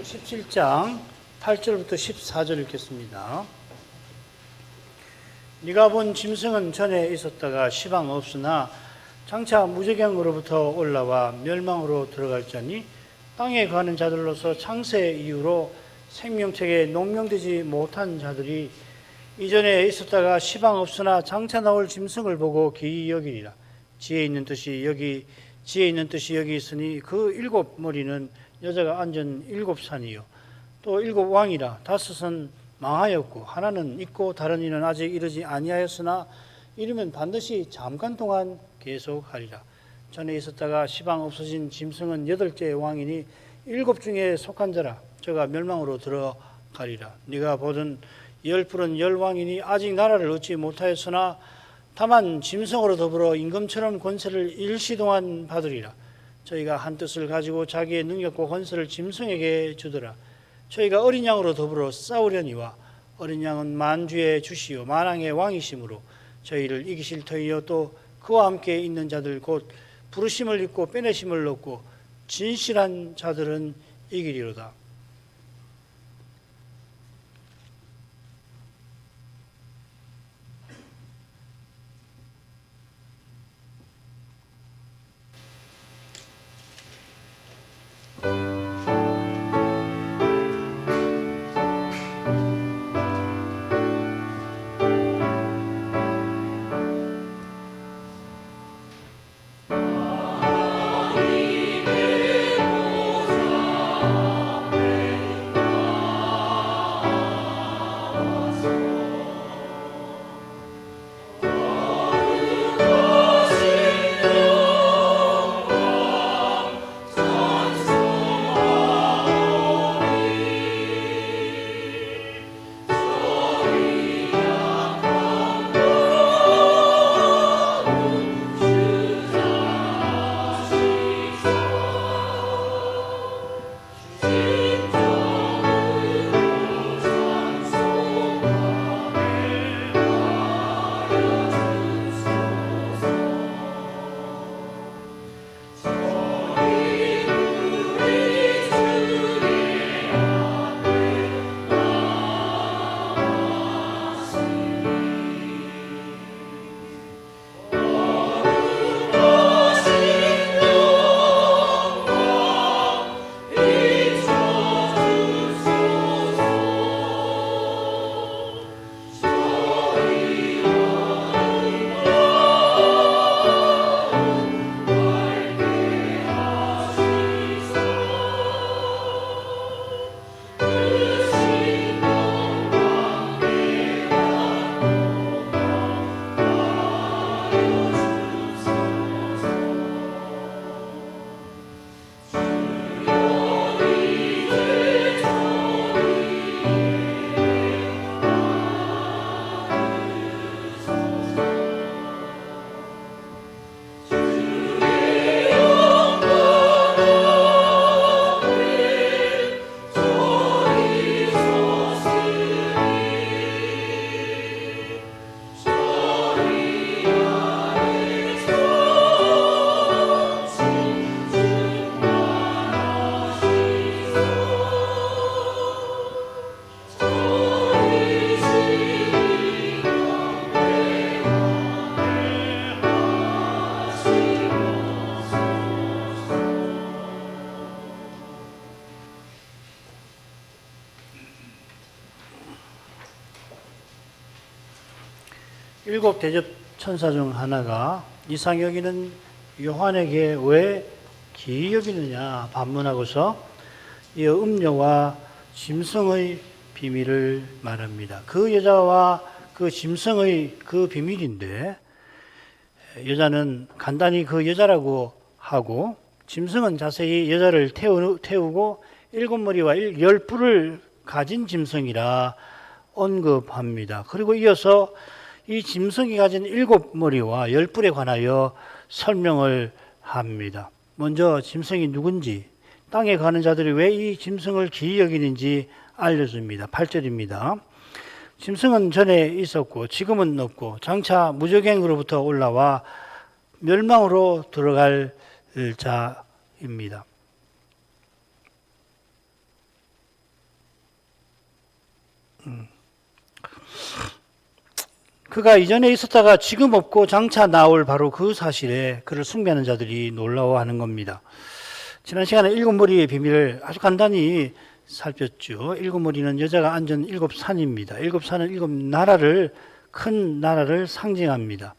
17장 8절부터 14절 읽겠습니다. 네가 본 짐승은 전에 있었다가 시방 없으나 장차 무저갱으로부터 올라와 멸망으로 들어갈 자니 땅에 거하는 자들로서 창세 이후로 생명책에 농명되지 못한 자들이 이전에 있었다가 시방 없으나 장차 나올 짐승을 보고 기이 여기리라. 지혜 있는 뜻이 여기 있으니 그 일곱 머리는 여자가 앉은 일곱 산이요 또 일곱 왕이라. 다섯은 망하였고 하나는 있고 다른 이는 아직 이르지 아니하였으나 이르면 반드시 잠깐 동안 계속하리라. 전에 있었다가 시방 없어진 짐승은 여덟째 왕이니 일곱 중에 속한 자라. 저가 멸망으로 들어가리라. 네가 보던 열풀은 열왕이니 아직 나라를 얻지 못하였으나 다만 짐승으로 더불어 임금처럼 권세를 일시동안 받으리라. 저희가 한 뜻을 가지고 자기의 능력과 권세를 짐승에게 주더라. 저희가 어린 양으로 더불어 싸우려니와 어린 양은 만주의 주시요 만왕의 왕이심으로 저희를 이기실 터이요 또 그와 함께 있는 자들 곧 부르심을 입고 빼내심을 얻고 진실한 자들은 이기리로다. 일곱 대접 천사 중 하나가 이상 여기는 요한에게 왜 기이 여기느냐 반문하고서 이어 음녀와 짐승의 비밀을 말합니다. 그 여자와 그 짐승의 그 비밀인데 여자는 간단히 그 여자라고 하고 짐승은 자세히 여자를 태우고 일곱 머리와 열 뿔을 가진 짐승이라 언급합니다. 그리고 이어서 이 짐승이 가진 일곱 머리와 열 뿔에 관하여 설명을 합니다. 먼저 짐승이 누군지, 땅에 가는 자들이 왜 이 짐승을 기이 여기는지 알려줍니다. 8절입니다. 짐승은 전에 있었고 지금은 없고 장차 무저갱으로부터 올라와 멸망으로 들어갈 자입니다. 그가 이전에 있었다가 지금 없고 장차 나올 바로 그 사실에 그를 숭배하는 자들이 놀라워하는 겁니다. 지난 시간에 일곱 머리의 비밀을 아주 간단히 살폈죠. 일곱 머리는 여자가 앉은 일곱 산입니다. 일곱 산은 일곱 나라를, 큰 나라를 상징합니다.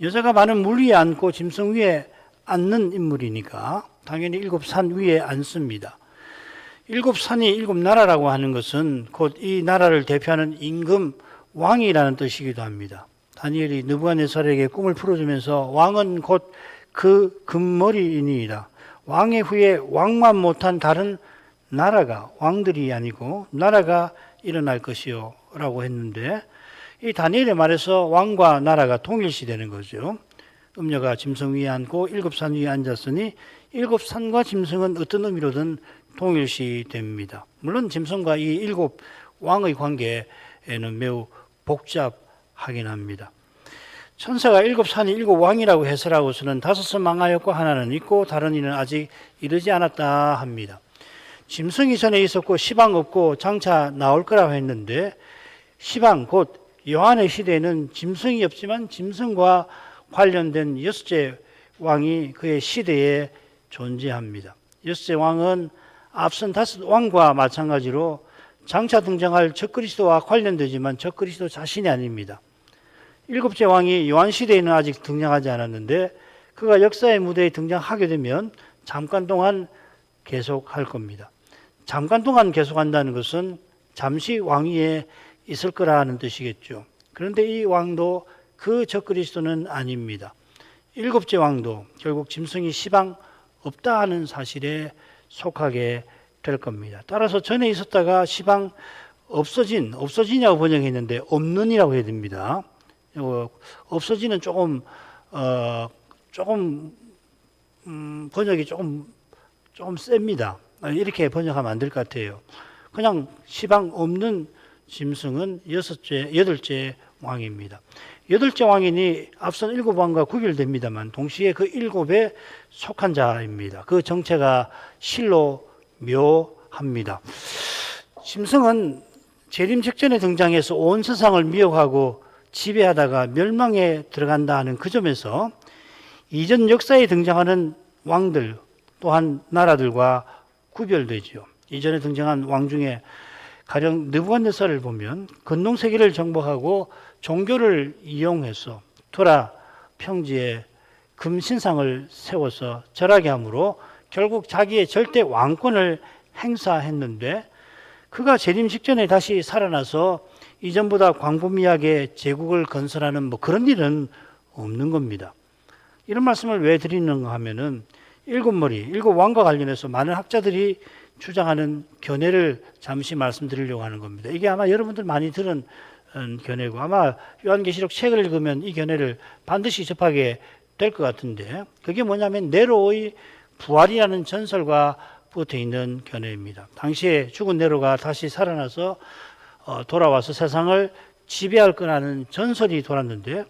여자가 많은 물 위에 앉고 짐승 위에 앉는 인물이니까 당연히 일곱 산 위에 앉습니다. 일곱 산이 일곱 나라라고 하는 것은 곧 이 나라를 대표하는 임금 왕이라는 뜻이기도 합니다. 다니엘이 느부갓네살에게 꿈을 풀어주면서 왕은 곧 그 금머리이니이다. 왕의 후에 왕만 못한 다른 나라가, 왕들이 아니고 나라가 일어날 것이요 라고 했는데, 이 다니엘의 말에서 왕과 나라가 동일시되는 거죠. 음녀가 짐승 위에 앉고 일곱 산 위에 앉았으니 일곱 산과 짐승은 어떤 의미로든 동일시됩니다. 물론 짐승과 이 일곱 왕의 관계에는 매우 복잡하긴 합니다. 천사가 일곱 산이 일곱 왕이라고 해설하고서는 다섯은 망하였고 하나는 있고 다른 이는 아직 이르지 않았다 합니다. 짐승이 전에 있었고 시방 없고 장차 나올 거라고 했는데, 시방 곧 요한의 시대에는 짐승이 없지만 짐승과 관련된 여섯째 왕이 그의 시대에 존재합니다. 여섯째 왕은 앞선 다섯 왕과 마찬가지로 장차 등장할 적그리스도와 관련되지만 적그리스도 자신이 아닙니다. 일곱째 왕이 요한 시대에는 아직 등장하지 않았는데 그가 역사의 무대에 등장하게 되면 잠깐 동안 계속할 겁니다. 잠깐 동안 계속한다는 것은 잠시 왕위에 있을 거라는 뜻이겠죠. 그런데 이 왕도 그 적그리스도는 아닙니다. 일곱째 왕도 결국 짐승이 시방 없다 하는 사실에 속하게 될 겁니다. 따라서 전에 있었다가 시방 없어지냐고 번역했는데 없는이라고 해야 됩니다. 없어지는 조금 번역이 조금 셉니다. 이렇게 번역하면 안 될 것 같아요. 그냥 시방 없는 짐승은 여덟째 왕입니다. 여덟째 왕이니 앞선 일곱 왕과 구별됩니다만 동시에 그 일곱에 속한 자입니다. 그 정체가 실로 묘합니다. 짐승은 재림 직전에 등장해서 온 세상을 미혹하고 지배하다가 멸망에 들어간다 하는 그 점에서 이전 역사에 등장하는 왕들 또한 나라들과 구별되죠. 이전에 등장한 왕 중에 가령 느부갓네살을 보면 건농세계를 정복하고 종교를 이용해서 토라 평지에 금신상을 세워서 절하게 함으로 결국 자기의 절대 왕권을 행사했는데, 그가 재림 직전에 다시 살아나서 이전보다 광범위하게 제국을 건설하는 그런 일은 없는 겁니다. 이런 말씀을 왜 드리는가 하면은 일곱 왕과 관련해서 많은 학자들이 주장하는 견해를 잠시 말씀드리려고 하는 겁니다. 이게 아마 여러분들 많이 들은 견해고 아마 요한계시록 책을 읽으면 이 견해를 반드시 접하게 될 것 같은데, 그게 뭐냐면 네로의 부활이라는 전설과 붙어 있는 견해입니다. 당시에 죽은 네로가 다시 살아나서 돌아와서 세상을 지배할 거라는 전설이 돌았는데,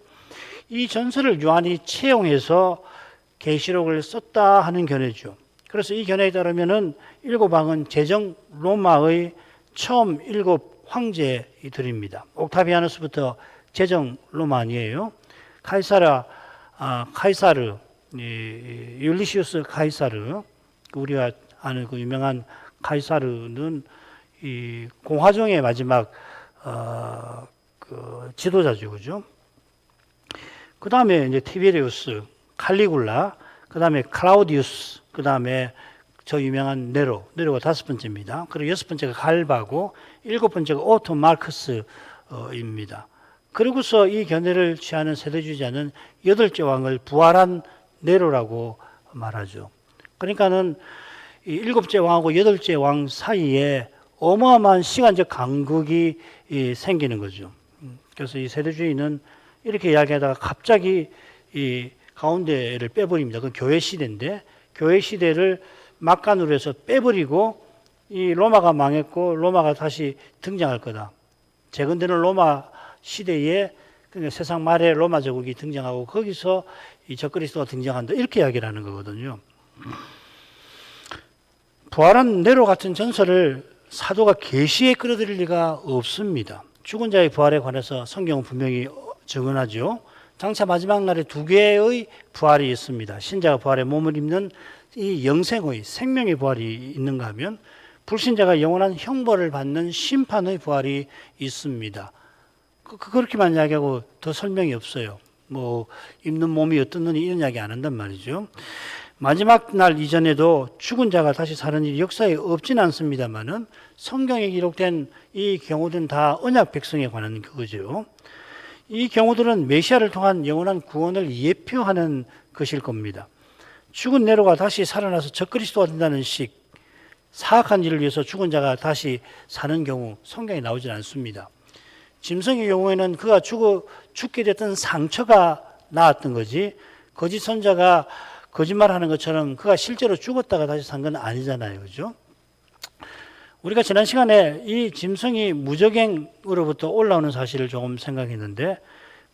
이 전설을 요한이 채용해서 계시록을 썼다 하는 견해죠. 그래서 이 견해에 따르면은 일곱 왕은 제정 로마의 처음 일곱 황제들입니다. 옥타비아누스부터 제정 로마 아니에요. 카이사르, 율리시우스 카이사르, 우리가 아는 그 유명한 카이사르는 이 공화정의 마지막 그 지도자죠, 그죠? 그 다음에 이제 티베리우스, 칼리굴라, 그 다음에 클라우디우스, 그 다음에 저 유명한 네로가 다섯 번째입니다. 그리고 여섯 번째가 갈바고 일곱 번째가 오토 마르크스입니다. 그리고서 이 견해를 취하는 세대주의자는 여덟째 왕을 부활한 네로라고 말하죠. 그러니까는 이 일곱째 왕하고 여덟째 왕 사이에 어마어마한 시간적 간극이 생기는 거죠. 그래서 이 세대주의는 이렇게 이야기하다가 갑자기 이 가운데를 빼버립니다. 그건 교회 시대인데, 교회 시대를 막간으로 해서 빼버리고 이 로마가 망했고 로마가 다시 등장할 거다. 재건되는 로마 시대에 그러니까 세상 말에 로마 제국이 등장하고 거기서 이 적그리스도가 등장한다. 이렇게 이야기를 하는 거거든요. 부활한 네로 같은 전설을 사도가 계시에 끌어들일 리가 없습니다. 죽은 자의 부활에 관해서 성경은 분명히 증언하죠. 장차 마지막 날에 두 개의 부활이 있습니다. 신자가 부활의 몸을 입는 이 영생의 생명의 부활이 있는가 하면 불신자가 영원한 형벌을 받는 심판의 부활이 있습니다. 그렇게만 이야기하고 더 설명이 없어요. 뭐 입는 몸이 어떻느니 이런 이야기 안 한단 말이죠. 마지막 날 이전에도 죽은 자가 다시 사는 일이 역사에 없진 않습니다만은 성경에 기록된 이 경우들은 다 언약 백성에 관한 그거죠. 이 경우들은 메시아를 통한 영원한 구원을 예표하는 것일 겁니다. 죽은 네로가 다시 살아나서 적그리스도가 된다는 식, 사악한 일을 위해서 죽은 자가 다시 사는 경우 성경에 나오질 않습니다. 짐승의 경우에는 그가 죽게 됐던 상처가 나았던 거지, 거짓 선자가 거짓말하는 것처럼 그가 실제로 죽었다가 다시 산 건 아니잖아요, 그죠? 우리가 지난 시간에 이 짐승이 무저갱으로부터 올라오는 사실을 조금 생각했는데,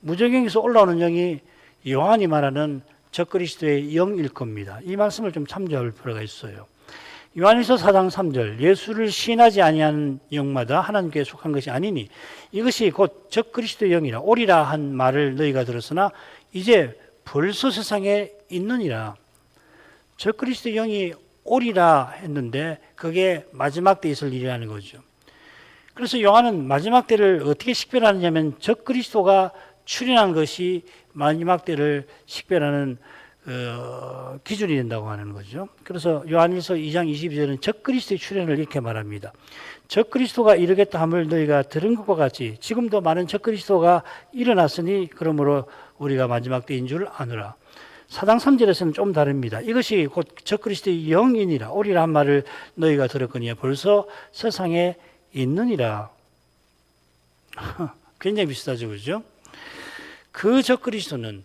무저갱에서 올라오는 영이 요한이 말하는 적그리스도의 영일 겁니다. 이 말씀을 좀 참조할 필요가 있어요. 요한일서 4장 3절, 예수를 시인하지 아니하는 영마다 하나님께 속한 것이 아니니 이것이 곧 적그리스도의 영이라 오리라 한 말을 너희가 들었으나 이제 벌써 세상에 있느니라. 적그리스도의 영이 오리라 했는데 그게 마지막 때 있을 일이라는 거죠. 그래서 요한은 마지막 때를 어떻게 식별하느냐면 적그리스도가 출현한 것이 마지막 때를 식별하는 기준이 된다고 하는 거죠. 그래서 요한일서 2장 22절은 적그리스도의 출현을 이렇게 말합니다. 적그리스도가 이르겠다 함을 너희가 들은 것과 같이 지금도 많은 적그리스도가 일어났으니 그러므로 우리가 마지막 때인 줄 아노라. 4장 3절에서는 좀 다릅니다. 이것이 곧 적그리스도의 영이니라 오리라 한 말을 너희가 들었거니와 벌써 세상에 있느니라. 굉장히 비슷하죠, 그죠? 그 적그리스도는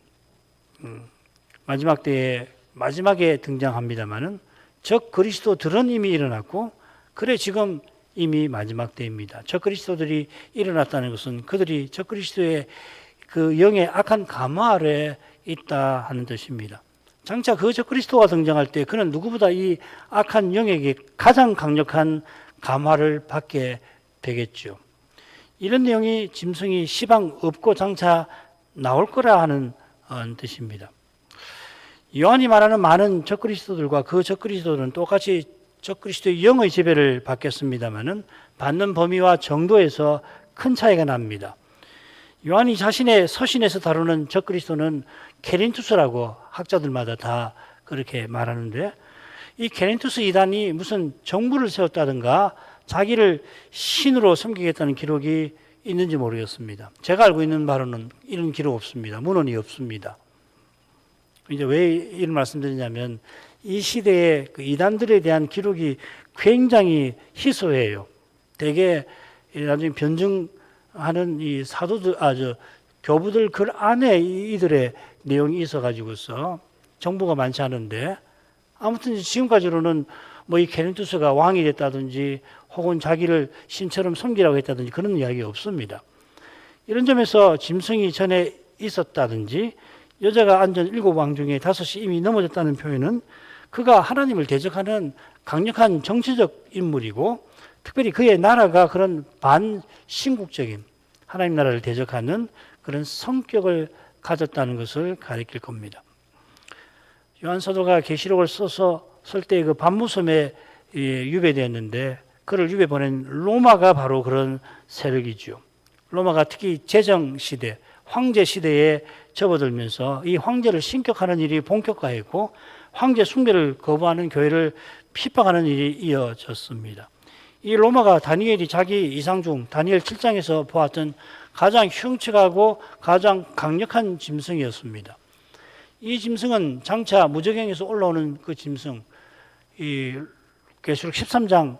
마지막 때에 마지막에 등장합니다만은 적그리스도들은 이미 일어났고, 그래 지금 이미 마지막 때입니다. 적그리스도들이 일어났다는 것은 그들이 적그리스도의 그 영의 악한 감화 아래 있다 하는 뜻입니다. 장차 그 적그리스도가 등장할 때 그는 누구보다 이 악한 영에게 가장 강력한 감화를 받게 되겠죠. 이런 내용이 짐승이 시방 없고 장차 나올 거라 하는 뜻입니다. 요한이 말하는 많은 적그리스도들과 그 적그리스도들은 똑같이 적그리스도의 영의 지배를 받겠습니다마는 받는 범위와 정도에서 큰 차이가 납니다. 요한이 자신의 서신에서 다루는 적그리스도는 케린투스라고 학자들마다 다 그렇게 말하는데, 이 케린투스 이단이 무슨 정부를 세웠다든가 자기를 신으로 섬기겠다는 기록이 있는지 모르겠습니다. 제가 알고 있는 바로는 이런 기록 없습니다. 문헌이 없습니다. 이제 왜 이런 말씀드리냐면 이 시대의 그 이단들에 대한 기록이 굉장히 희소해요. 대개 나중에 변증하는 이 사도들, 교부들 글 안에 이들의 내용이 있어가지고서 정보가 많지 않은데, 아무튼 지금까지로는 뭐 이 케린투스가 왕이 됐다든지 혹은 자기를 신처럼 섬기라고 했다든지 그런 이야기 없습니다. 이런 점에서 짐승이 전에 있었다든지 여자가 앉은 7왕 중에 5이 이미 넘어졌다는 표현은 그가 하나님을 대적하는 강력한 정치적 인물이고, 특별히 그의 나라가 그런 반신국적인 하나님 나라를 대적하는 그런 성격을 가졌다는 것을 가리킬 겁니다. 요한 사도가 계시록을 써서 쓸 때 그 반무섬에 유배되었는데 그를 유배 보낸 로마가 바로 그런 세력이죠. 로마가 특히 제정 시대, 황제 시대에 접어들면서 이 황제를 신격하는 일이 본격화했고 황제 숭배를 거부하는 교회를 핍박하는 일이 이어졌습니다. 이 로마가 다니엘이 자기 이상 중 다니엘 7장에서 보았던 가장 흉측하고 가장 강력한 짐승이었습니다. 이 짐승은 장차 무저갱에서 올라오는 그 짐승, 이 계시록 13장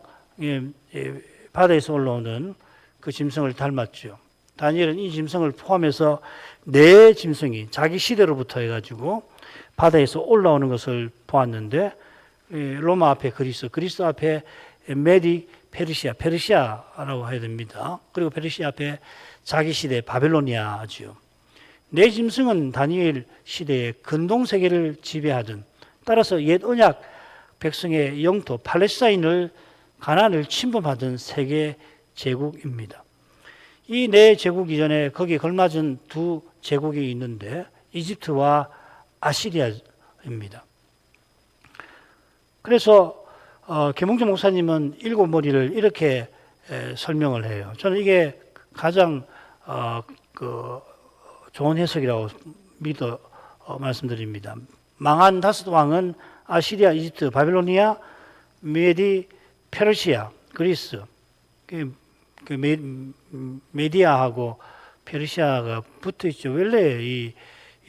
바다에서 올라오는 그 짐승을 닮았죠. 다니엘은 이 짐승을 포함해서 4짐승이 자기 시대로부터 해가지고 바다에서 올라오는 것을 보았는데, 로마 앞에 그리스 앞에 메디, 페르시아라고 해야 됩니다. 그리고 페르시아 앞에 자기 시대 바벨로니아죠. 4짐승은 다니엘 시대의 근동세계를 지배하던, 따라서 옛 언약 백성의 영토 팔레스타인을 가나안을 침범하던 세계 제국입니다. 이 네 제국 이전에 거기에 걸맞은 두 제국이 있는데 이집트와 아시리아입니다. 그래서 계몽주 목사님은 일곱 머리를 이렇게 설명을 해요. 저는 이게 가장 좋은 해석이라고 믿어 말씀드립니다. 망한 다섯 왕은 아시리아, 이집트, 바빌로니아, 메디, 페르시아, 그리스. 메디아하고 페르시아가 붙어 있죠. 원래 이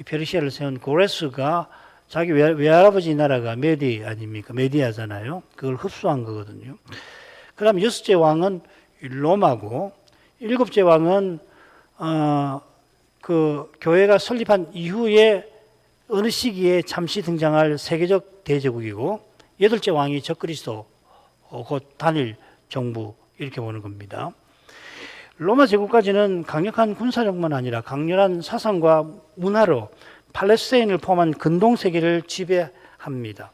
페르시아를 세운 고레스가 자기 외할아버지 나라가 메디 아닙니까? 메디아잖아요. 그걸 흡수한 거거든요. 그 다음 여섯째 왕은 로마고, 일곱째 왕은 그 교회가 설립한 이후에 어느 시기에 잠시 등장할 세계적 대제국이고, 여덟째 왕이 적그리스도, 곧 단일 정부 이렇게 보는 겁니다. 로마 제국까지는 강력한 군사력만 아니라 강렬한 사상과 문화로 팔레스타인을 포함한 근동 세계를 지배합니다.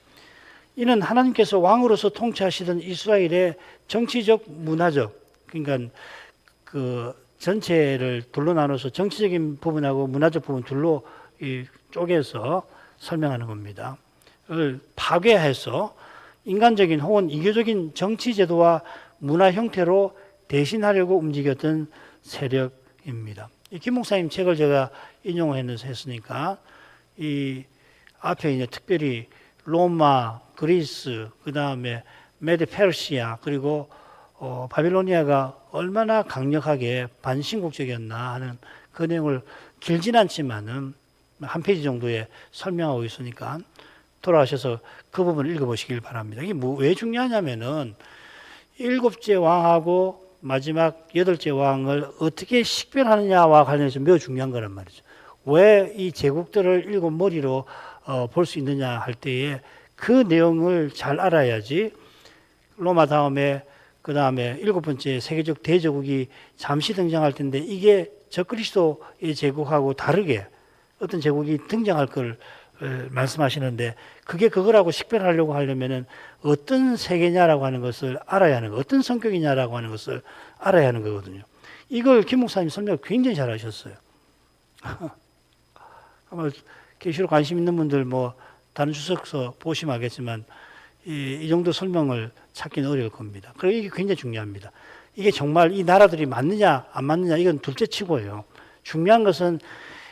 이는 하나님께서 왕으로서 통치하시던 이스라엘의 정치적, 문화적, 그러니까 그 전체를 둘로 나눠서 정치적인 부분하고 문화적 부분 둘로 쪼개서 설명하는 겁니다. 그걸 파괴해서 인간적인 혹은 이교적인 정치 제도와 문화 형태로 대신하려고 움직였던 세력입니다. 이 김 목사님 책을 제가 인용을 했으니까 이 앞에 이제 특별히 로마, 그리스, 그 다음에 메디 페르시아, 그리고 바빌로니아가 얼마나 강력하게 반신국적이었나 하는 그 내용을 길진 않지만은 한 페이지 정도에 설명하고 있으니까 돌아가셔서 그 부분을 읽어보시길 바랍니다. 이게 왜 중요하냐면은 일곱째 왕하고 마지막 여덟째 왕을 어떻게 식별하느냐와 관련해서 매우 중요한 거란 말이죠. 왜 이 제국들을 일곱 머리로 볼 수 있느냐 할 때에 그 내용을 잘 알아야지 로마 다음에 그 다음에 일곱 번째 세계적 대제국이 잠시 등장할 텐데 이게 적그리스도의 제국하고 다르게 어떤 제국이 등장할 걸 말씀하시는데 그게 그거라고 식별하려고 하려면은 어떤 세계냐라고 하는 것을 알아야 하는 거, 어떤 성격이냐라고 하는 것을 알아야 하는 거거든요. 이걸 김 목사님 설명을 굉장히 잘 하셨어요. 아마 계시록 관심 있는 분들 뭐 다른 주석서 보시면 알겠지만 이 정도 설명을 찾기는 어려울 겁니다. 그리고 이게 굉장히 중요합니다. 이게 정말 이 나라들이 맞느냐 안 맞느냐 이건 둘째 치고요. 중요한 것은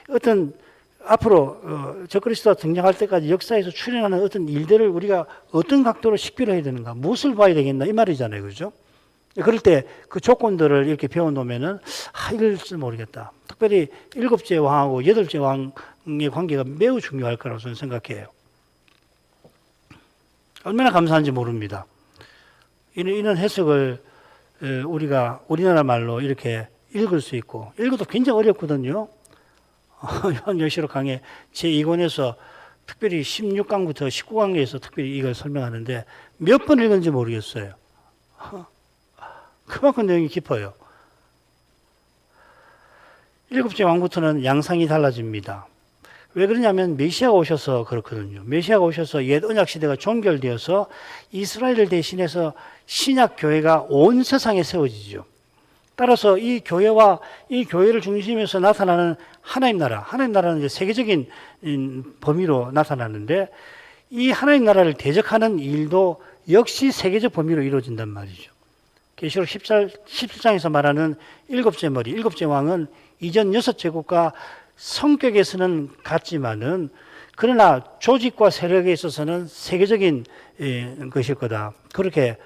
어떤 앞으로 적그리스도가 등장할 때까지 역사에서 출현하는 어떤 일들을 우리가 어떤 각도로 식별해야 되는가, 무엇을 봐야 되겠나 이 말이잖아요, 그렇죠? 그럴 때 그 조건들을 이렇게 배워놓으면은 이걸 줄 모르겠다. 특별히 일곱째 왕하고 여덟째 왕의 관계가 매우 중요할 거라고 저는 생각해요. 얼마나 감사한지 모릅니다. 이런 해석을 우리가 우리나라 말로 이렇게 읽을 수 있고 읽어도 굉장히 어렵거든요. 요한계시록 강의 제2권에서 특별히 16강부터 19강에서 특별히 이걸 설명하는데 몇 번 읽은지 모르겠어요. 그만큼 내용이 깊어요. 일곱째 왕부터는 양상이 달라집니다. 왜 그러냐면 메시아가 오셔서 그렇거든요. 메시아가 오셔서 옛 언약 시대가 종결되어서 이스라엘을 대신해서 신약 교회가 온 세상에 세워지죠. 따라서 이 교회와 이 교회를 중심에서 나타나는 하나님 나라는 이제 세계적인 범위로 나타나는데 이 하나님 나라를 대적하는 일도 역시 세계적 범위로 이루어진단 말이죠. 계시록 17장에서 말하는 일곱째 머리, 일곱째 왕은 이전 여섯 제국과 성격에서는 같지만은 그러나 조직과 세력에 있어서는 세계적인 것일 거다. 그렇게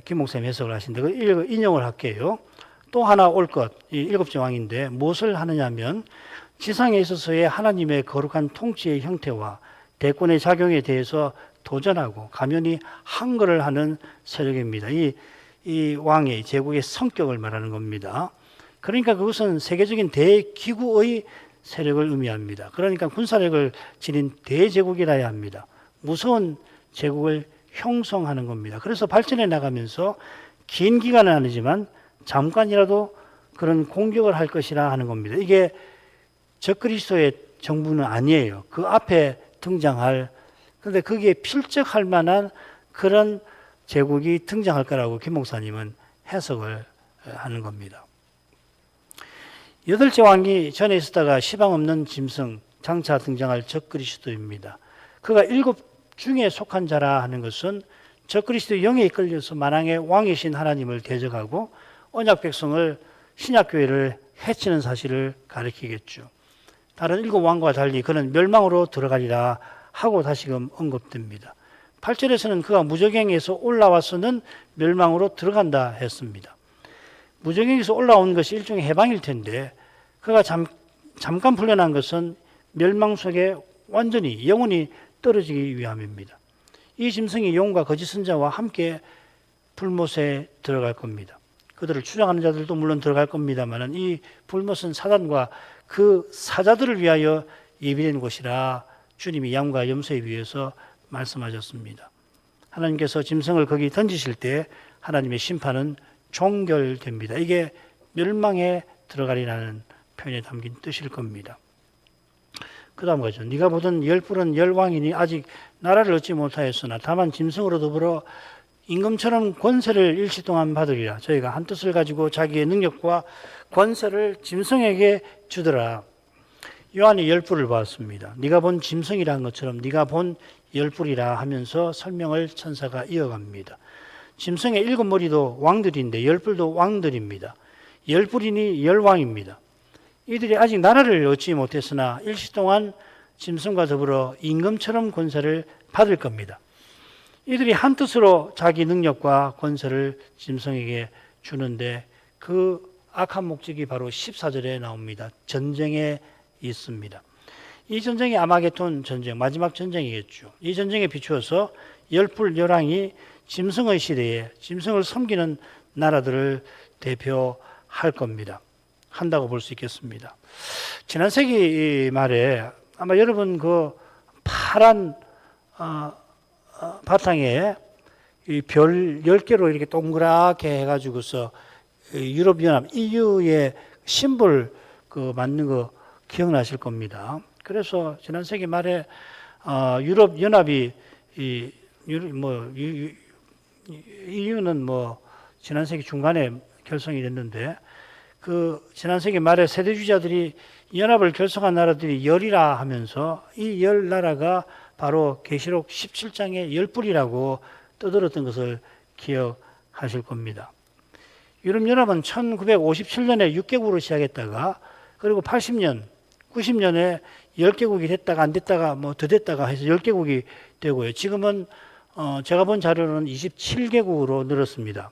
김 목사님 해석을 하신데 인용을 할게요. 또 하나 올 것, 이 일곱째 왕인데 무엇을 하느냐 하면 지상에 있어서의 하나님의 거룩한 통치의 형태와 대권의 작용에 대해서 도전하고 가면이 항거를 하는 세력입니다. 이 왕의 제국의 성격을 말하는 겁니다. 그러니까 그것은 세계적인 대기구의 세력을 의미합니다. 그러니까 군사력을 지닌 대제국이라야 합니다. 무서운 제국을 형성하는 겁니다. 그래서 발전해 나가면서 긴 기간은 아니지만 잠깐이라도 그런 공격을 할 것이라 하는 겁니다. 이게 적그리스도의 정부는 아니에요. 그 앞에 등장할, 그런데 거기에 필적할 만한 그런 제국이 등장할 거라고 김 목사님은 해석을 하는 겁니다. 여덟째 왕이 전에 있었다가 시방 없는 짐승 장차 등장할 적그리스도입니다. 그가 일곱 중에 속한 자라 하는 것은 적그리스도 영에 이끌려서 만왕의 왕이신 하나님을 대적하고 언약 백성을 신약교회를 해치는 사실을 가리키겠죠. 다른 일곱 왕과 달리 그는 멸망으로 들어가리라 하고 다시금 언급됩니다. 8절에서는 그가 무저갱에서 올라와서는 멸망으로 들어간다 했습니다. 무저갱에서 올라온 것이 일종의 해방일 텐데 그가 잠깐 풀려난 것은 멸망 속에 완전히 영원히 떨어지기 위함입니다. 이 짐승이 용과 거짓 선자와 함께 불못에 들어갈 겁니다. 그들을 추장하는 자들도 물론 들어갈 겁니다만 이 불못은 사단과 그 사자들을 위하여 예비된 곳이라 주님이 양과 염소에 비해서 말씀하셨습니다. 하나님께서 짐승을 거기 던지실 때 하나님의 심판은 종결됩니다. 이게 멸망에 들어가리라는 표현에 담긴 뜻일 겁니다. 그 다음 거죠. 네가 보던 열불은 열왕이니 아직 나라를 얻지 못하였으나 다만 짐승으로 더불어 임금처럼 권세를 일시 동안 받으리라. 저희가 한 뜻을 가지고 자기의 능력과 권세를 짐승에게 주더라. 요한이 열불을 보았습니다. 네가 본 짐승이라 한 것처럼 네가 본 열불이라 하면서 설명을 천사가 이어갑니다. 짐승의 일곱 머리도 왕들인데 열불도 왕들입니다. 열불이니 열왕입니다. 이들이 아직 나라를 얻지 못했으나 일시 동안 짐승과 더불어 임금처럼 권세를 받을 겁니다. 이들이 한 뜻으로 자기 능력과 권세를 짐승에게 주는데 그 악한 목적이 바로 14절에 나옵니다. 전쟁에 있습니다. 이 전쟁이 아마겟돈 전쟁, 마지막 전쟁이겠죠. 이 전쟁에 비추어서 열불 열왕이 짐승의 시대에 짐승을 섬기는 나라들을 대표할 겁니다. 한다고 볼 수 있겠습니다. 지난 세기 말에 아마 여러분 그 파란 바탕에 이 별 10개로 이렇게 동그랗게 해가지고서 유럽연합, EU의 심볼 그 만든 거 기억나실 겁니다. 그래서 지난 세기 말에 유럽연합이 EU는 지난 세기 중간에 결성이 됐는데 그 지난 세기 말에 세대주의자들이 연합을 결성한 나라들이 열이라 하면서 이 열 나라가 바로 계시록 17장의 열불이라고 떠들었던 것을 기억하실 겁니다. 유럽연합은 1957년에 6개국으로 시작했다가 그리고 80년, 90년에 10개국이 됐다가 안 됐다가 더 됐다가 해서 10개국이 되고요. 지금은 제가 본 자료로는 27개국으로 늘었습니다.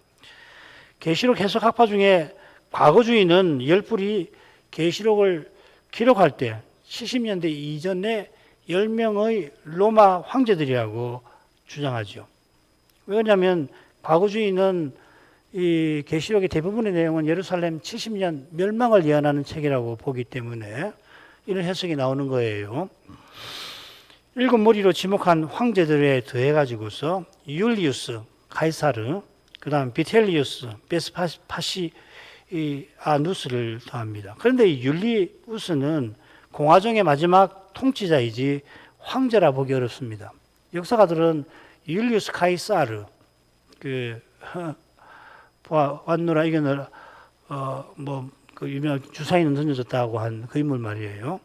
계시록 해석 학파 중에 과거주의는 열불이 계시록을 기록할 때 70년대 이전에 10명의 로마 황제들이라고 주장하죠. 왜냐하면 과거주의는 이 계시록의 대부분의 내용은 예루살렘 70년 멸망을 예언하는 책이라고 보기 때문에 이런 해석이 나오는 거예요. 일곱 머리로 지목한 황제들에 더해 가지고서 율리우스, 가이사르, 그다음 비텔리우스, 베스파시아누스를 더합니다. 그런데 이 율리우스는 공화정의 마지막 통치자이지 황제라 보기 어렵습니다. 역사가들은 율리우스 카이사르 왔노라 이겨노라 그 유명한 주사위는 던져졌다고 한 그 인물 말이에요.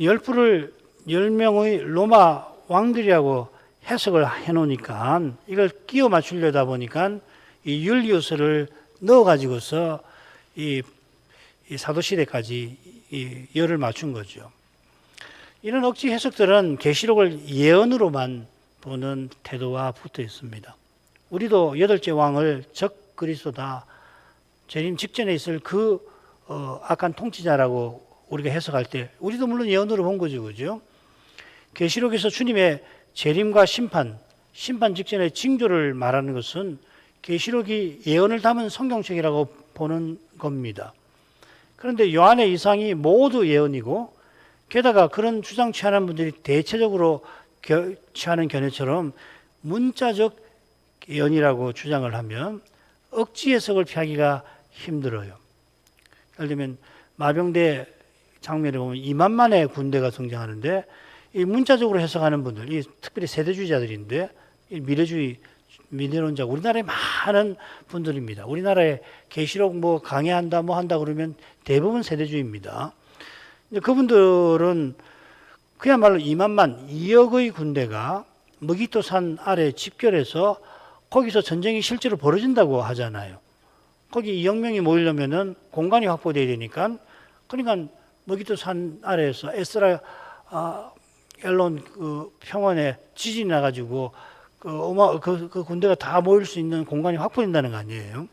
열불을 10명의 로마 왕들이라고 해석을 해놓으니까 이걸 끼워 맞추려다 보니까 이 율리우스를 넣어가지고서 이 사도시대까지 이 열을 맞춘 거죠. 이런 억지 해석들은 계시록을 예언으로만 보는 태도와 붙어 있습니다. 우리도 여덟째 왕을 적그리스도다, 재림 직전에 있을 그 악한 통치자라고 우리가 해석할 때 우리도 물론 예언으로 본 거죠, 그죠? 계시록에서 주님의 재림과 심판 직전의 징조를 말하는 것은 계시록이 예언을 담은 성경책이라고 보는 겁니다. 그런데 요한의 이상이 모두 예언이고 게다가 그런 주장 취하는 분들이 대체적으로 취하는 견해처럼 문자적 예언이라고 주장을 하면 억지 해석을 피하기가 힘들어요. 예를 들면 마병대 장면에 보면 2만만의 군대가 등장하는데 이 문자적으로 해석하는 분들, 이 특별히 세대주의자들인데 이 미래론자 우리나라에 많은 분들입니다. 우리나라에 계시록 뭐 강의한다 뭐 한다 그러면 대부분 세대주의입니다. 그분들은 그야말로 2억의 군대가 먹이토산 아래 집결해서 거기서 전쟁이 실제로 벌어진다고 하잖아요. 거기 2억 명이 모이려면은 공간이 확보돼야 되니까, 그러니까 먹이토산 아래에서 에스라 엘론 그 평원에 지진이 나가지고 그 군대가 다 모일 수 있는 공간이 확보된다는 거 아니에요.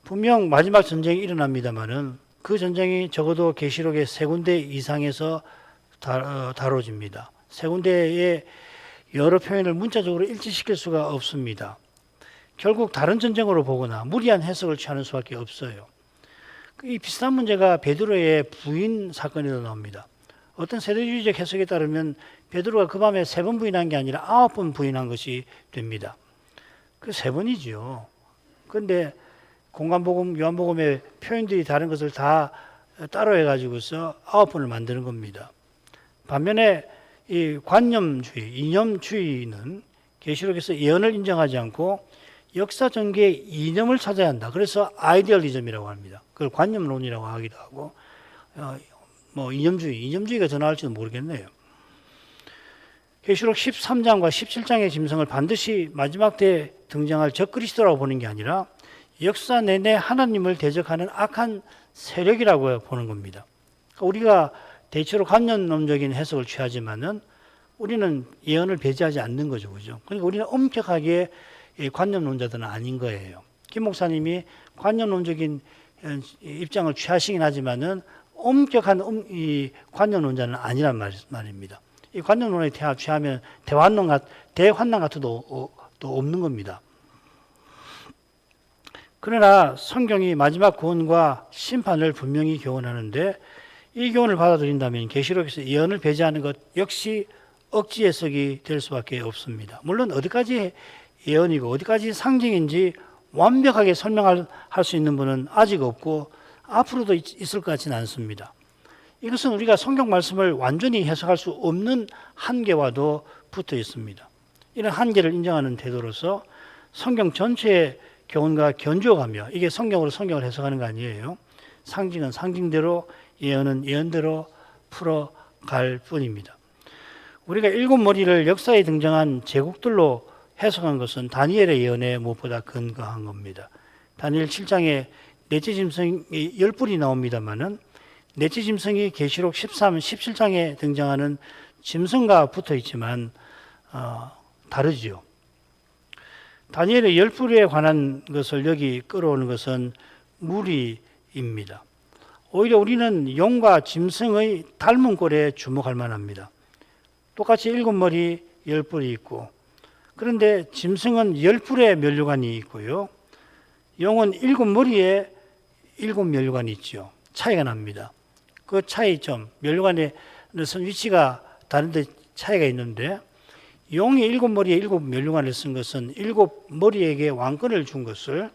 분명 마지막 전쟁이 일어납니다만은 그 전쟁이 적어도 계시록의 3군데 이상에서 다뤄집니다. 3군데의 여러 표현을 문자적으로 일치시킬 수가 없습니다. 결국 다른 전쟁으로 보거나 무리한 해석을 취하는 수밖에 없어요. 이 비슷한 문제가 베드로의 부인 사건에도 나옵니다. 어떤 세대주의적 해석에 따르면 베드로가 그 밤에 3번 부인한 게 아니라 9번 부인한 것이 됩니다. 그 3번이죠. 그런데 공간복음, 요한복음의 표현들이 다른 것을 다 따로 해가지고서 9번을 만드는 겁니다. 반면에 이 관념주의, 이념주의는 계시록에서 예언을 인정하지 않고 역사 전개의 이념을 찾아야 한다. 그래서 아이디얼리즘이라고 합니다. 그걸 관념론이라고 하기도 하고, 뭐 이념주의가 더 나을지도 모르겠네요. 계시록 13장과 17장의 짐승을 반드시 마지막 때에 등장할 적그리스도라고 보는 게 아니라 역사 내내 하나님을 대적하는 악한 세력이라고 보는 겁니다. 우리가 대체로 관념론적인 해석을 취하지만은 우리는 예언을 배제하지 않는 거죠, 그죠? 그러니까 우리는 엄격하게 관념론자들은 아닌 거예요. 김 목사님이 관념론적인 입장을 취하시긴 하지만은 엄격한 이 관념론자는 아니란 말입니다. 이 관념론에 취하면 대환란 같은 또 없는 겁니다. 그러나 성경이 마지막 구원과 심판을 분명히 교훈하는데 이 교훈을 받아들인다면 계시록에서 예언을 배제하는 것 역시 억지 해석이 될 수밖에 없습니다. 물론 어디까지 예언이고 어디까지 상징인지 완벽하게 설명할 수 있는 분은 아직 없고 앞으로도 있을 것 같지는 않습니다. 이것은 우리가 성경 말씀을 완전히 해석할 수 없는 한계와도 붙어 있습니다. 이런 한계를 인정하는 태도로서 성경 전체의 교훈과 견주어가며 이게 성경으로 성경을 해석하는 거 아니에요. 상징은 상징대로, 예언은 예언대로 풀어갈 뿐입니다. 우리가 7머리를 역사에 등장한 제국들로 해석한 것은 다니엘의 예언에 무엇보다 근거한 겁니다. 다니엘 7장에 넷째 짐승이 10뿔이 나옵니다만은 넷째 짐승이 계시록 13, 17장에 등장하는 짐승과 붙어 있지만 다르지요. 다니엘의 10뿔에 관한 것을 여기 끌어오는 것은 무리입니다. 오히려 우리는 용과 짐승의 닮은 꼴에 주목할 만합니다. 똑같이 7머리 10뿔이 있고, 그런데 짐승은 10뿔의 면류관이 있고요. 용은 7머리에 7면류관이 있죠. 차이가 납니다. 그 차이점, 면류관의 위치가 다른데 차이가 있는데, 용이 7머리에 7면류관을 쓴 것은 7머리에게 왕권을 준 것을,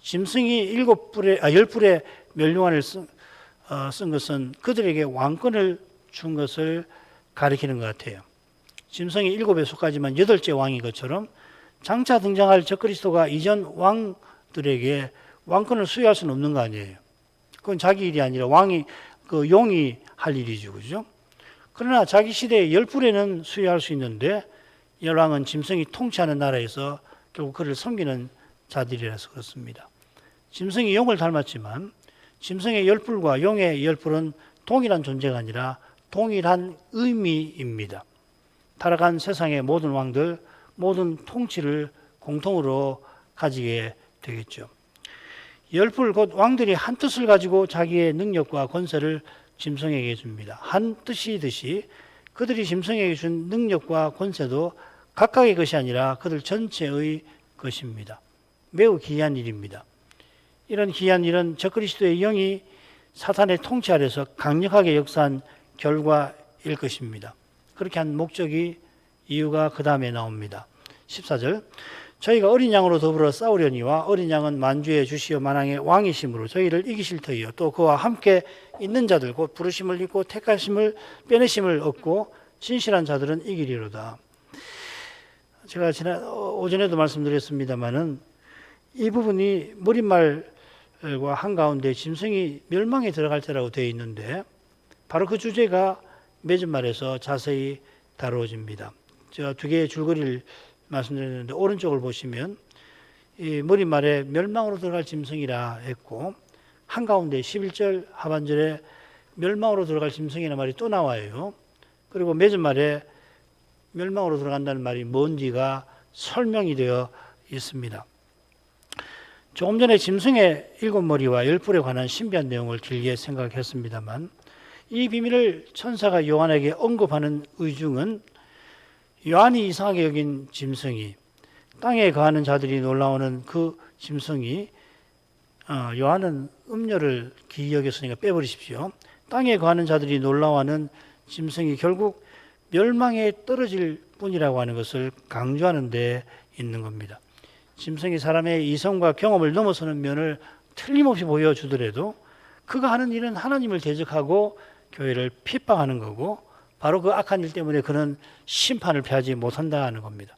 짐승이 10뿔의 면류관을 쓴 것은 그들에게 왕권을 준 것을 가리키는 것 같아요. 짐승이 7에 속하지만 8째 왕인 것처럼 장차 등장할 적그리스도가 이전 왕들에게 왕권을 수여할 수는 없는 거 아니에요. 그건 자기 일이 아니라 용이 할 일이죠, 그죠? 그러나 자기 시대의 10뿔에는 수여할 수 있는데 열왕은 짐승이 통치하는 나라에서 결국 그를 섬기는 자들이라서 그렇습니다. 짐승이 용을 닮았지만 짐승의 10뿔과 용의 10뿔은 동일한 존재가 아니라 동일한 의미입니다. 타락한 세상의 모든 왕들, 모든 통치를 공통으로 가지게 되겠죠. 10뿔 곧 왕들이 한 뜻을 가지고 자기의 능력과 권세를 짐승에게 줍니다. 한 뜻이듯이 그들이 짐승에게 준 능력과 권세도 각각의 것이 아니라 그들 전체의 것입니다. 매우 기이한 일입니다. 이런 기이한 일은 적그리스도의 영이 사탄의 통치 아래서 강력하게 역사한 결과일 것입니다. 그렇게 한 목적이 이유가 그 다음에 나옵니다. 14절 저희가 어린 양으로 더불어 싸우려니와 어린 양은 만주의 주시어 만왕의 왕이심으로 저희를 이기실 터이요 또 그와 함께 있는 자들 곧 부르심을 입고 택하심을 빼내심을 얻고 진실한 자들은 이기리로다. 제가 지난 오전에도 말씀드렸습니다마는 이 부분이 머릿말과 한가운데 짐승이 멸망에 들어갈 때라고 되어 있는데 바로 그 주제가 맺은말에서 자세히 다루어집니다. 제가 두 개의 줄거리를 말씀드렸는데 오른쪽을 보시면 이 머릿말에 멸망으로 들어갈 짐승이라 했고 한가운데 11절 하반절에 멸망으로 들어갈 짐승이라는 말이 또 나와요. 그리고 맺은말에 멸망으로 들어간다는 말이 뭔지가 설명이 되어 있습니다. 조금 전에 짐승의 7머리와 10뿔에 관한 신비한 내용을 길게 생각했습니다만 이 비밀을 천사가 요한에게 언급하는 의중은 요한이 이상하게 여긴 짐승이 땅에 거하는 자들이 놀라워하는 그 짐승이 요한은 음료를 기이 여겼으니까 빼버리십시오. 땅에 거하는 자들이 놀라워하는 짐승이 결국 멸망에 떨어질 뿐이라고 하는 것을 강조하는 데 있는 겁니다. 짐승이 사람의 이성과 경험을 넘어서는 면을 틀림없이 보여주더라도 그가 하는 일은 하나님을 대적하고 교회를 핍박하는 거고 바로 그 악한 일 때문에 그는 심판을 피하지 못한다는 겁니다.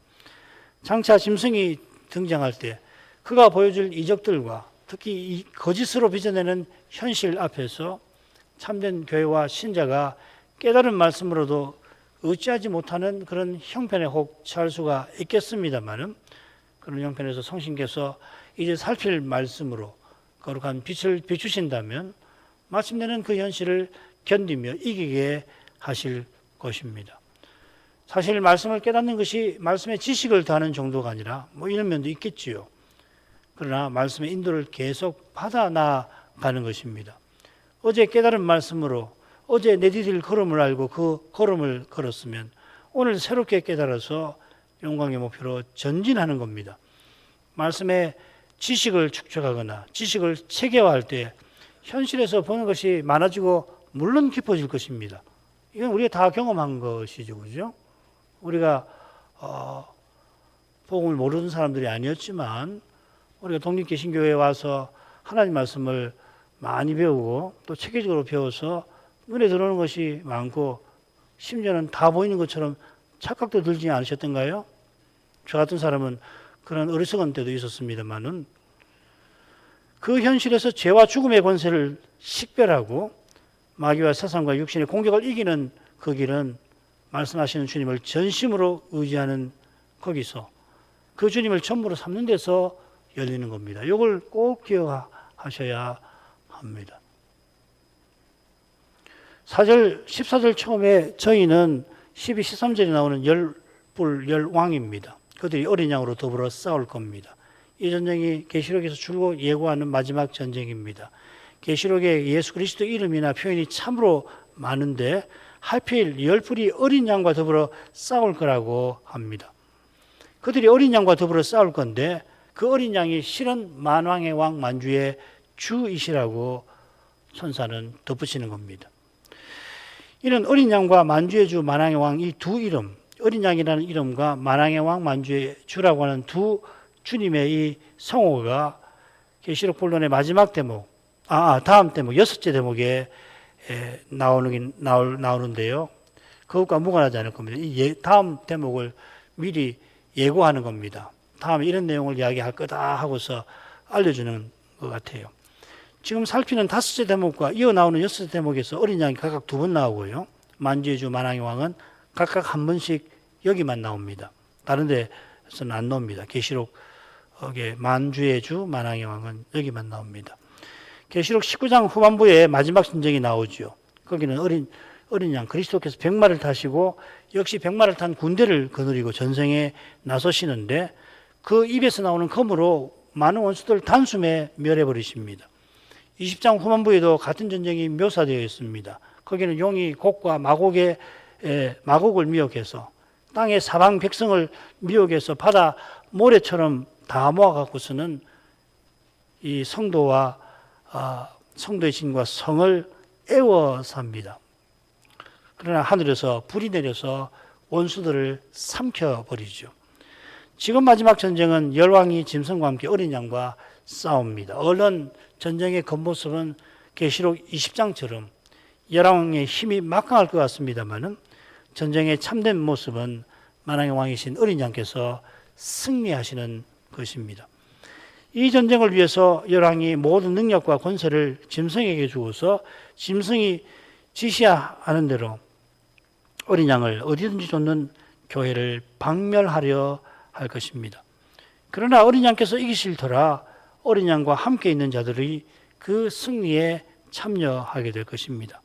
장차 짐승이 등장할 때 그가 보여줄 이적들과 특히 이 거짓으로 빚어내는 현실 앞에서 참된 교회와 신자가 깨달은 말씀으로도 어찌하지 못하는 그런 형편에 혹 처할 수가 있겠습니다만은 그런 형편에서 성신께서 이제 살필 말씀으로 거룩한 빛을 비추신다면 마침내는 그 현실을 견디며 이기게 하실 것입니다. 사실 말씀을 깨닫는 것이 말씀의 지식을 더하는 정도가 아니라 이런 면도 있겠지요. 그러나 말씀의 인도를 계속 받아 나가는 것입니다. 어제 깨달은 말씀으로 어제 내디딜 걸음을 알고 그 걸음을 걸었으면 오늘 새롭게 깨달아서 영광의 목표로 전진하는 겁니다. 말씀의 지식을 축적하거나 지식을 체계화할 때 현실에서 보는 것이 많아지고 물론 깊어질 것입니다. 이건 우리가 다 경험한 것이죠. 그죠? 우리가 복음을 모르는 사람들이 아니었지만 우리가 독립개신교회에 와서 하나님 말씀을 많이 배우고 또 체계적으로 배워서 눈에 들어오는 것이 많고 심지어는 다 보이는 것처럼 착각도 들지 않으셨던가요? 저 같은 사람은 그런 어리석은 때도 있었습니다만은 그 현실에서 죄와 죽음의 권세를 식별하고 마귀와 세상과 육신의 공격을 이기는 그 길은 말씀하시는 주님을 전심으로 의지하는 거기서 그 주님을 전부로 삼는 데서 열리는 겁니다. 이걸 꼭 기억하셔야 합니다. 14절 처음에 저희는 12, 13절에 나오는 열불, 열왕입니다. 그들이 어린 양으로 더불어 싸울 겁니다. 이 전쟁이 계시록에서 줄곧 예고하는 마지막 전쟁입니다. 계시록에 예수 그리스도 이름이나 표현이 참으로 많은데 하필 열불이 어린 양과 더불어 싸울 거라고 합니다. 그들이 어린 양과 더불어 싸울 건데 그 어린 양이 실은 만왕의 왕 만주의 주이시라고 천사는 덧붙이는 겁니다. 이는 어린 양과 만주의 주 만왕의 왕 이 두 이름, 어린 양이라는 이름과 만왕의 왕 만주의 주라고 하는 두 주님의 이 성호가 계시록 본론의 마지막 대목, 다음 대목, 6째 대목에 나오는데요. 그것과 무관하지 않을 겁니다. 이 다음 대목을 미리 예고하는 겁니다. 다음에 이런 내용을 이야기할 거다 하고서 알려주는 것 같아요. 지금 살피는 5째 대목과 이어 나오는 6째 대목에서 어린 양이 각각 2번 나오고요. 만주의 주 만왕의 왕은 각각 한 번씩 여기만 나옵니다. 다른 데서는 안 나옵니다. 계시록의 만주의 주 만왕의 왕은 여기만 나옵니다. 계시록 19장 후반부에 마지막 전쟁이 나오죠. 거기는 어린 양 그리스도께서 백마를 타시고 역시 백마를 탄 군대를 거느리고 전쟁에 나서시는데 그 입에서 나오는 검으로 많은 원수들 단숨에 멸해버리십니다. 20장 후반부에도 같은 전쟁이 묘사되어 있습니다. 거기는 용이 곡과 마곡을 미혹해서 땅의 사방 백성을 미혹해서 바다 모래처럼 다 모아갖고서는 이 성도와 성도의 신과 성을 애워삽니다. 그러나 하늘에서 불이 내려서 원수들을 삼켜버리죠. 지금 마지막 전쟁은 열왕이 짐승과 함께 어린 양과 싸웁니다. 얼른 전쟁의 겉모습은 계시록 20장처럼 열왕의 힘이 막강할 것 같습니다만은 전쟁의 참된 모습은 만왕의 왕이신 어린 양께서 승리하시는 것입니다. 이 전쟁을 위해서 열왕이 모든 능력과 권세를 짐승에게 주어서 짐승이 지시하는 대로 어린 양을 어디든지 쫓는 교회를 박멸하려 할 것입니다. 그러나 어린 양께서 이기실 터라 어린 양과 함께 있는 자들이 그 승리에 참여하게 될 것입니다.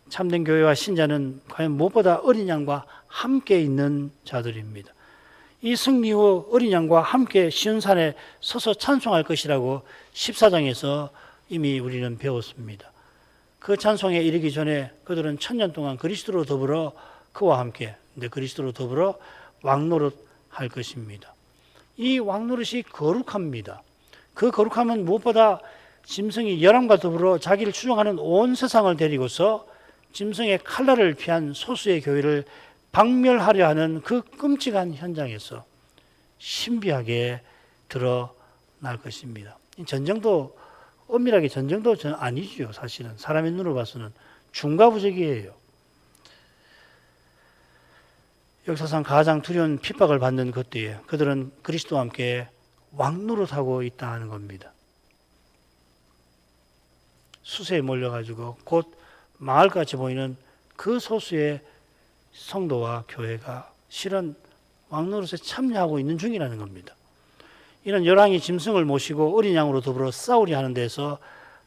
참된 교회와 신자는 과연 무엇보다 어린 양과 함께 있는 자들입니다. 이 승리 후 어린 양과 함께 시온산에 서서 찬송할 것이라고 14장에서 이미 우리는 배웠습니다. 그 찬송에 이르기 전에 그들은 1000년 동안 그리스도로 더불어 그와 함께 그리스도로 더불어 왕노릇 할 것입니다. 이 왕노릇이 거룩합니다. 그 거룩함은 무엇보다 짐승이 열왕과 더불어 자기를 추종하는 온 세상을 데리고서 짐승의 칼날을 피한 소수의 교회를 박멸하려 하는 그 끔찍한 현장에서 신비하게 드러날 것입니다. 전쟁도 엄밀하게 전쟁도 아니죠. 사실은 사람의 눈으로 봐서는 중과부적이에요. 역사상 가장 두려운 핍박을 받는 그때에 그들은 그리스도와 함께 왕노릇하고 있다는 겁니다. 수세에 몰려가지고 곧 마을같이 보이는 그 소수의 성도와 교회가 실은 왕노릇에 참여하고 있는 중이라는 겁니다. 이런 열왕이 짐승을 모시고 어린 양으로 더불어 싸우려 하는 데서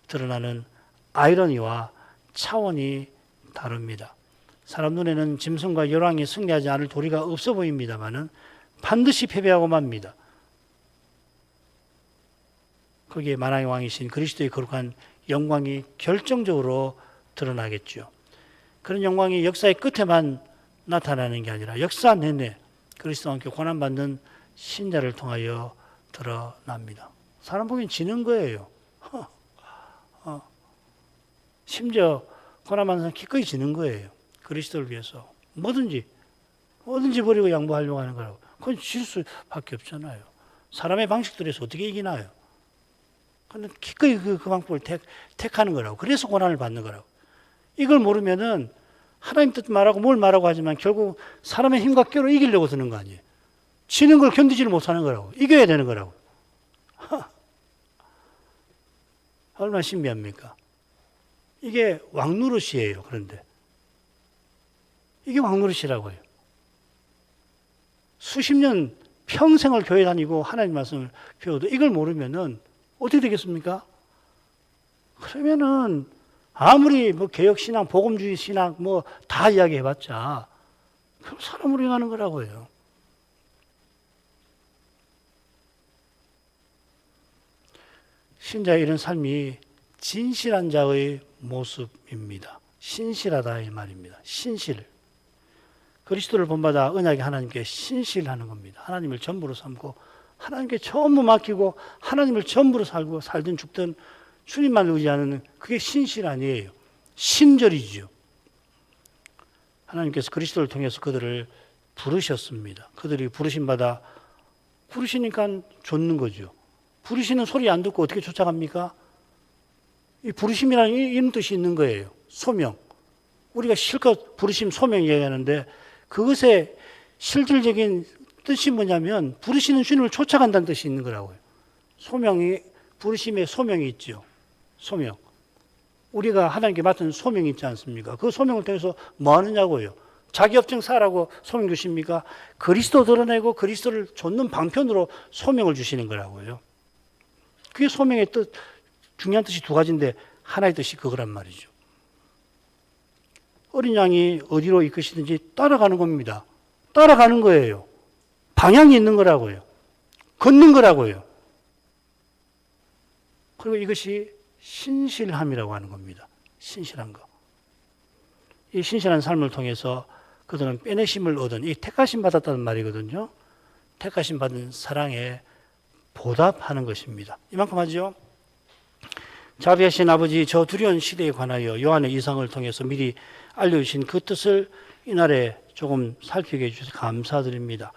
드러나는 아이러니와 차원이 다릅니다. 사람 눈에는 짐승과 열왕이 승리하지 않을 도리가 없어 보입니다마는 반드시 패배하고 맙니다. 거기에 만왕의 왕이신 그리스도의 거룩한 영광이 결정적으로 드러나겠죠. 그런 영광이 역사의 끝에만 나타나는 게 아니라 역사 내내 그리스도와 함께 고난받는 신자를 통하여 드러납니다. 사람 보기엔 지는 거예요. 심지어 고난받는 사람 기꺼이 지는 거예요. 그리스도를 위해서 뭐든지 버리고 양보하려고 하는 거라고. 그건 질 수밖에 없잖아요. 사람의 방식들에서 어떻게 이기나요? 근데 기꺼이 그 방법을 택하는 거라고. 그래서 고난을 받는 거라고. 이걸 모르면은 하나님 뜻 말하고 뭘 말하고 하지만 결국 사람의 힘과 꾀로 이기려고 드는 거 아니에요. 지는 걸 견디지를 못하는 거라고. 이겨야 되는 거라고. 얼마나 신비합니까? 이게 왕노릇이에요. 그런데 이게 왕노릇이라고 해요. 수십 년 평생을 교회 다니고 하나님 말씀을 배워도 이걸 모르면은 어떻게 되겠습니까? 그러면은 아무리 개혁신앙, 복음주의 신앙 다 이야기해봤자 사람으로 행하는 거라고요. 신자의 이런 삶이 진실한 자의 모습입니다. 신실하다 이 말입니다. 신실. 그리스도를 본받아 언약의 하나님께 신실하는 겁니다. 하나님을 전부로 삼고 하나님께 전부 맡기고 하나님을 전부로 살고 살든 죽든 주님만 의지하는 그게 신실 아니에요. 신절이죠. 하나님께서 그리스도를 통해서 그들을 부르셨습니다. 그들이 부르심받아 부르시니까 좇는 거죠. 부르시는 소리 안 듣고 어떻게 쫓아갑니까? 이 부르심이라는 이런 뜻이 있는 거예요. 소명. 우리가 실컷 부르심 소명 얘기하는데 그것의 실질적인 뜻이 뭐냐면 부르시는 주님을 쫓아간다는 뜻이 있는 거라고요. 소명이 부르심의 소명이 있죠. 소명. 우리가 하나님께 맡은 소명이 있지 않습니까? 그 소명을 통해서 뭐 하느냐고요. 자기 업적 사라고 소명 주십니까? 그리스도 드러내고 그리스도를 좇는 방편으로 소명을 주시는 거라고요. 그게 소명의 뜻, 중요한 뜻이 두 가지인데 하나의 뜻이 그거란 말이죠. 어린 양이 어디로 이끄시든지 따라가는 겁니다. 따라가는 거예요. 방향이 있는 거라고요. 걷는 거라고요. 그리고 이것이 신실함이라고 하는 겁니다. 신실한 거. 이 신실한 삶을 통해서 그들은 빼내심을 얻은, 이 택하심 받았다는 말이거든요. 택하심 받은 사랑에 보답하는 것입니다. 이만큼 하죠. 자비하신 아버지, 저 두려운 시대에 관하여 요한의 이상을 통해서 미리 알려주신 그 뜻을 이날에 조금 살피게 해주셔서 감사드립니다.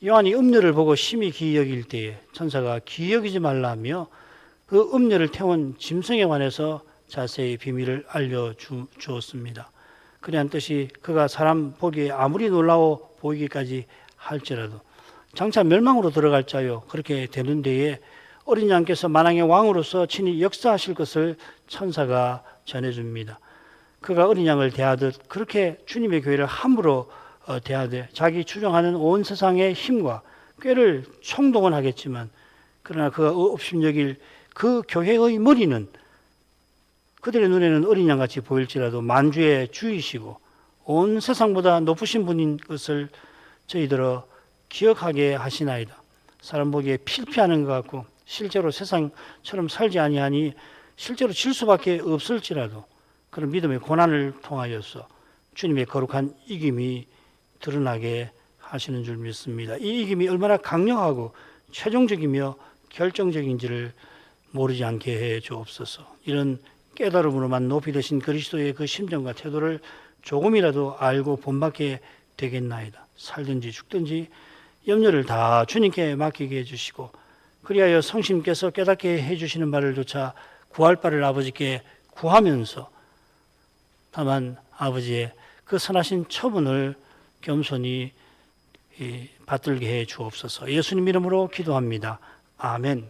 요한이 음료를 보고 심히 기이 여길 때에 천사가 기이 여기지 말라며 그 음료를 태운 짐승에 관해서 자세히 비밀을 알려주었습니다. 그러한 뜻이 그가 사람 보기에 아무리 놀라워 보이기까지 할지라도 장차 멸망으로 들어갈 자요 그렇게 되는 데에 어린 양께서 만왕의 왕으로서 친히 역사하실 것을 천사가 전해줍니다. 그가 어린 양을 대하듯 그렇게 주님의 교회를 함부로 대하되 자기 추정하는 온 세상의 힘과 꾀를 총동원하겠지만 그러나 그가 업신여길 그 교회의 머리는 그들의 눈에는 어린 양같이 보일지라도 만주의 주이시고 온 세상보다 높으신 분인 것을 저희들어 기억하게 하시나이다. 사람 보기에 필피하는 것 같고 실제로 세상처럼 살지 아니하니 실제로 질 수밖에 없을지라도 그런 믿음의 고난을 통하여서 주님의 거룩한 이김이 드러나게 하시는 줄 믿습니다. 이 이김이 얼마나 강력하고 최종적이며 결정적인지를 모르지 않게 해 주옵소서. 이런 깨달음으로만 높이 되신 그리스도의 그 심정과 태도를 조금이라도 알고 본받게 되겠나이다. 살든지 죽든지 염려를 다 주님께 맡기게 해주시고 그리하여 성심께서 깨닫게 해주시는 바를 조차 구할 바를 아버지께 구하면서 다만 아버지의 그 선하신 처분을 겸손히 받들게 해 주옵소서. 예수님 이름으로 기도합니다. 아멘.